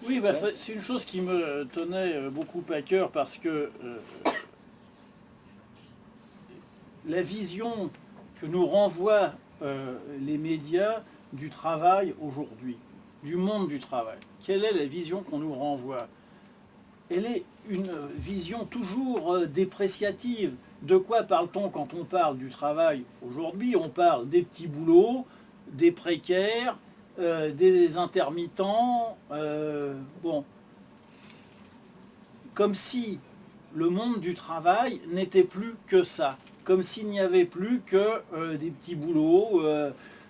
Oui, bah, c'est une chose qui me tenait beaucoup à cœur parce que la vision que nous renvoient les médias du travail aujourd'hui, du monde du travail, quelle est la vision qu'on nous renvoie? Elle est une vision toujours dépréciative. De quoi parle-t-on quand on parle du travail aujourd'hui? On parle des petits boulots, des précaires, des intermittents, bon, comme si le monde du travail n'était plus que ça, comme s'il n'y avait plus que des petits boulots,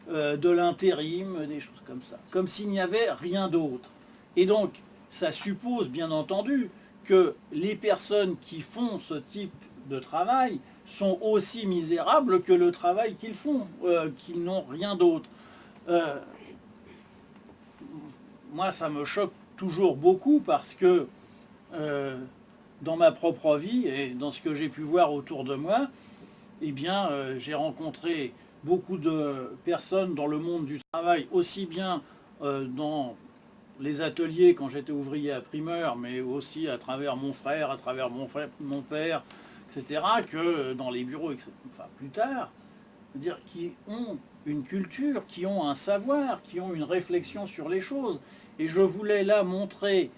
de l'intérim, des choses comme ça, comme s'il n'y avait rien d'autre. Et donc, ça suppose bien entendu que les personnes qui font ce type de travail sont aussi misérables que le travail qu'ils font, qu'ils n'ont rien d'autre. Euh, Moi, ça me choque toujours beaucoup parce que euh, dans ma propre vie et dans ce que j'ai pu voir autour de moi, eh bien, j'ai rencontré beaucoup de personnes dans le monde du travail, aussi bien dans les ateliers quand j'étais ouvrier à primeur, mais aussi à travers mon frère, à travers mon père, etc., que dans les bureaux, enfin plus tard, dire qui ont une culture, qui ont un savoir, qui ont une réflexion sur les choses. Et je voulais là montrer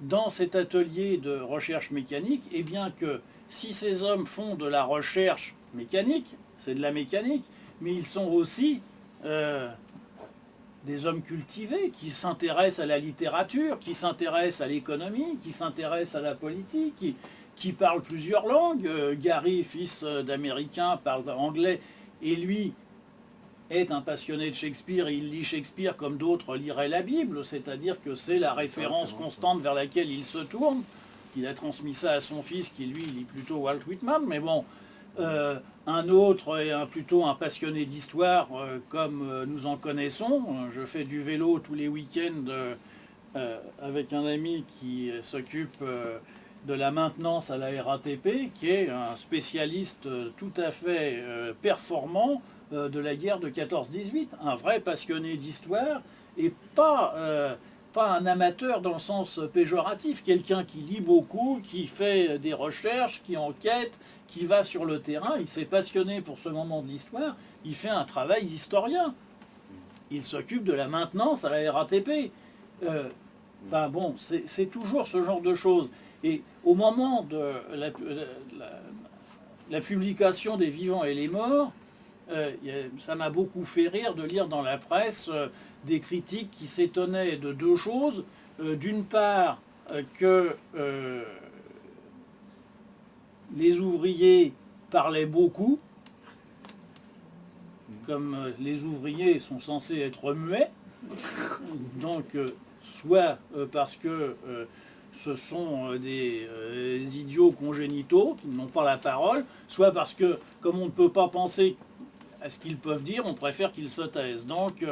dans cet atelier de recherche mécanique, eh bien que si ces hommes font de la recherche mécanique, c'est de la mécanique, mais ils sont aussi des hommes cultivés qui s'intéressent à la littérature, qui s'intéressent à l'économie, qui s'intéressent à la politique, qui parlent plusieurs langues. Gary, fils d'Américain, parle anglais et lui est un passionné de Shakespeare et il lit Shakespeare comme d'autres liraient la Bible, c'est-à-dire que c'est la référence constante vers laquelle il se tourne. Il a transmis ça à son fils qui lui lit plutôt Walt Whitman, mais bon, un autre est plutôt un passionné d'histoire comme nous en connaissons. Je fais du vélo tous les week-ends avec un ami qui s'occupe de la maintenance à la RATP, qui est un spécialiste tout à fait performant de la guerre de 14-18, un vrai passionné d'histoire et pas un amateur dans le sens péjoratif, quelqu'un qui lit beaucoup, qui fait des recherches, qui enquête, qui va sur le terrain, il s'est passionné pour ce moment de l'histoire, il fait un travail d'historien. Il s'occupe de la maintenance à la RATP. Enfin bon, c'est toujours ce genre de choses. Et au moment de la publication des Vivants et les Morts, ça m'a beaucoup fait rire de lire dans la presse des critiques qui s'étonnaient de deux choses. D'une part, que les ouvriers parlaient beaucoup, comme les ouvriers sont censés être muets, donc soit parce que ce sont des idiots congénitaux qui n'ont pas la parole, soit parce que, comme on ne peut pas penser à ce qu'ils peuvent dire, on préfère qu'ils se taisent. Donc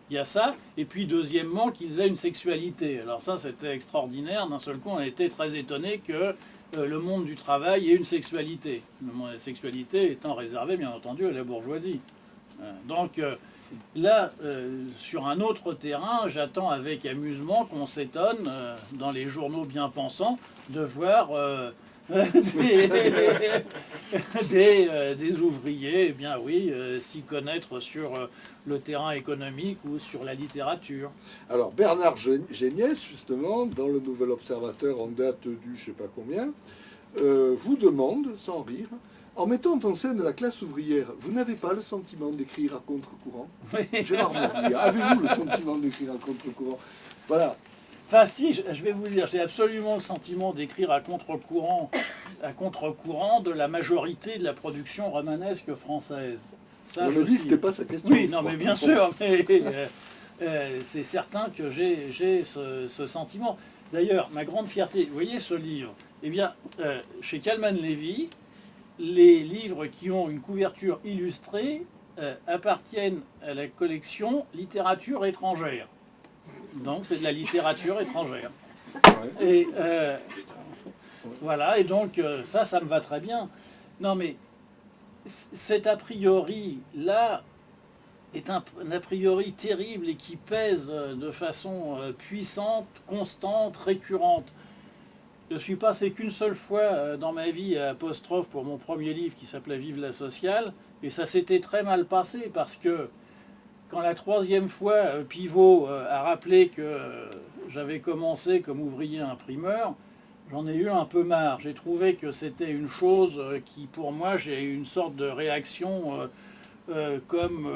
il y a ça. Et puis deuxièmement, qu'ils aient une sexualité. Alors ça, c'était extraordinaire. D'un seul coup, on était très étonné que le monde du travail ait une sexualité. La sexualité étant réservée, bien entendu, à la bourgeoisie. Donc là, sur un autre terrain, j'attends avec amusement qu'on s'étonne, dans les journaux bien pensants, de voir des ouvriers, eh bien oui, s'y connaître sur le terrain économique ou sur la littérature. Alors Bernard Géniès, justement, dans le Nouvel Observateur en date du je sais pas combien, vous demande, sans rire, en mettant en scène la classe ouvrière, vous n'avez pas le sentiment d'écrire à contre-courant? Gérard Mourguet, avez-vous le sentiment d'écrire à contre-courant? Voilà. Enfin si, je vais vous dire, j'ai absolument le sentiment d'écrire à contre-courant de la majorité de la production romanesque française. Ça, non, mais lui, c'était pas sa question. Oui, non, mais bien sûr, mais c'est certain que j'ai ce sentiment. D'ailleurs, ma grande fierté, vous voyez ce livre, eh bien, chez Kalman Levy, les livres qui ont une couverture illustrée appartiennent à la collection littérature étrangère. Donc c'est de la littérature étrangère. Et voilà, et donc ça me va très bien. Non mais cet a priori là est un a priori terrible et qui pèse de façon puissante, constante, récurrente. Je suis passé qu'une seule fois dans ma vie à Apostrophe pour mon premier livre qui s'appelait Vive la sociale, et ça s'était très mal passé parce que quand la troisième fois Pivot a rappelé que j'avais commencé comme ouvrier imprimeur, j'en ai eu un peu marre. J'ai trouvé que c'était une chose qui, pour moi, j'ai eu une sorte de réaction comme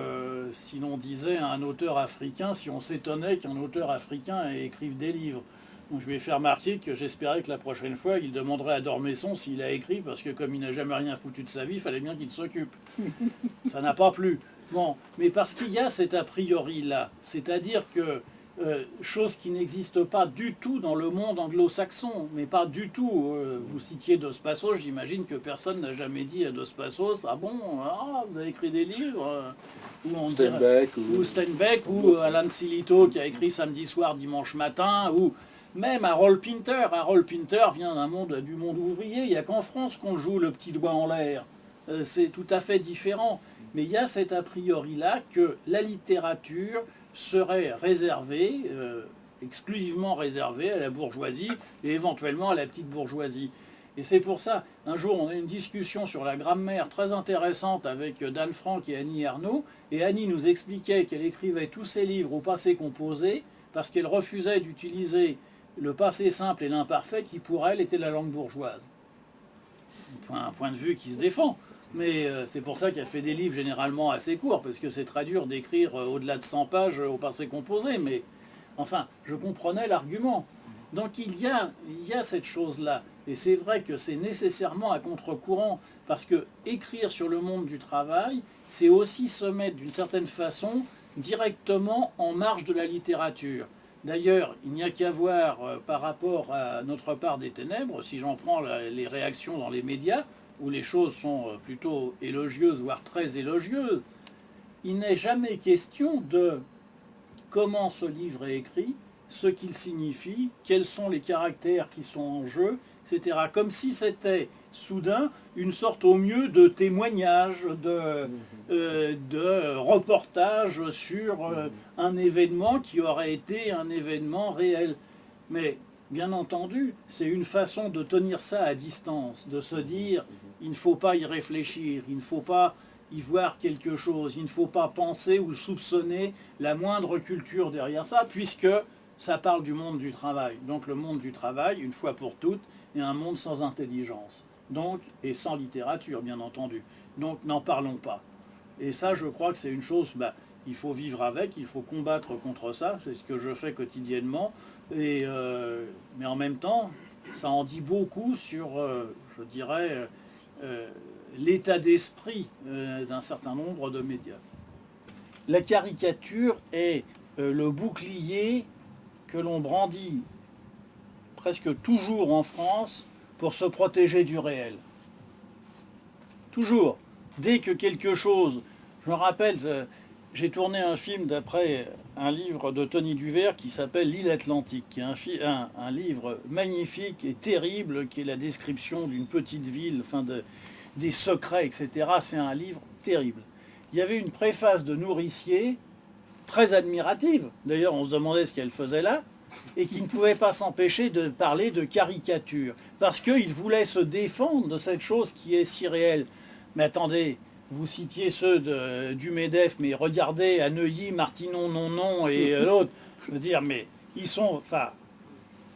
si l'on disait à un auteur africain, si on s'étonnait qu'un auteur africain écrive des livres. Donc je lui ai fait remarquer que j'espérais que la prochaine fois, il demanderait à Dormesson s'il a écrit, parce que comme il n'a jamais rien foutu de sa vie, il fallait bien qu'il s'occupe. Ça n'a pas plu. Bon, mais parce qu'il y a cet a priori-là, c'est-à-dire que chose qui n'existe pas du tout dans le monde anglo-saxon, mais pas du tout. Vous citiez Dos Passos, j'imagine que personne n'a jamais dit à Dos Passos, ah bon, vous avez écrit des livres ou Steinbeck, ou Alan Silito qui a écrit Samedi soir, dimanche matin, ou même Harold Pinter. Harold Pinter vient du monde ouvrier, il n'y a qu'en France qu'on joue le petit doigt en l'air. C'est tout à fait différent. Mais il y a cet a priori-là que la littérature serait réservée, exclusivement réservée à la bourgeoisie et éventuellement à la petite bourgeoisie. Et c'est pour ça, un jour, on a eu une discussion sur la grammaire très intéressante avec Dan Franck et Annie Ernaux, et Annie nous expliquait qu'elle écrivait tous ses livres au passé composé parce qu'elle refusait d'utiliser le passé simple et l'imparfait qui, pour elle, était la langue bourgeoise. Un point de vue qui se défend. Mais c'est pour ça qu'elle fait des livres généralement assez courts, parce que c'est très dur d'écrire au-delà de 100 pages au passé composé. Mais enfin, je comprenais l'argument. Donc il y a cette chose-là. Et c'est vrai que c'est nécessairement à contre-courant, parce que écrire sur le monde du travail, c'est aussi se mettre d'une certaine façon directement en marge de la littérature. D'ailleurs, il n'y a qu'à voir par rapport à Notre part des ténèbres, si j'en prends les réactions dans les médias, où les choses sont plutôt élogieuses, voire très élogieuses, il n'est jamais question de comment ce livre est écrit, ce qu'il signifie, quels sont les caractères qui sont en jeu, etc. Comme si c'était soudain une sorte au mieux de témoignage, de reportage sur un événement qui aurait été un événement réel. Mais bien entendu, c'est une façon de tenir ça à distance, de se dire il ne faut pas y réfléchir, il ne faut pas y voir quelque chose, il ne faut pas penser ou soupçonner la moindre culture derrière ça, puisque ça parle du monde du travail. Donc le monde du travail, une fois pour toutes, est un monde sans intelligence, donc, et sans littérature, bien entendu. Donc n'en parlons pas. Et ça, je crois que c'est une chose, il faut vivre avec, il faut combattre contre ça, c'est ce que je fais quotidiennement. Mais en même temps, ça en dit beaucoup sur, je dirais, l'état d'esprit d'un certain nombre de médias. La caricature est le bouclier que l'on brandit presque toujours en France pour se protéger du réel. Toujours. Dès que quelque chose... Je me rappelle, j'ai tourné un film d'après un livre de Tony Duvert qui s'appelle L'île Atlantique, qui est un livre magnifique et terrible, qui est la description d'une petite ville, des secrets, etc. C'est un livre terrible. Il y avait une préface de Nourricier, très admirative, d'ailleurs on se demandait ce qu'elle faisait là, et qui ne pouvait pas s'empêcher de parler de caricature, parce qu'il voulait se défendre de cette chose qui est si réelle. Mais attendez, vous citiez ceux du MEDEF, mais regardez à Neuilly, Martinon, non, et l'autre, je veux dire, mais ils sont,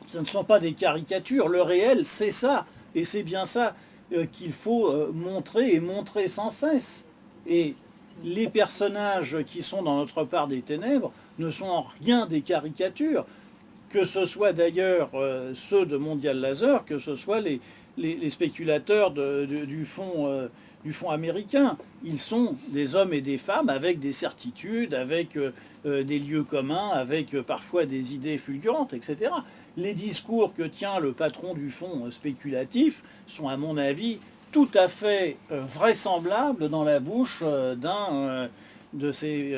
ce ne sont pas des caricatures, le réel c'est ça, et c'est bien ça qu'il faut montrer, et montrer sans cesse. Et les personnages qui sont dans Notre part des ténèbres ne sont en rien des caricatures, que ce soit d'ailleurs ceux de Mondial Laser, que ce soit les spéculateurs du fonds américain. Ils sont des hommes et des femmes avec des certitudes, avec des lieux communs, avec parfois des idées fulgurantes, etc. Les discours que tient le patron du fonds spéculatif sont, à mon avis, tout à fait vraisemblables dans la bouche d'un de ces...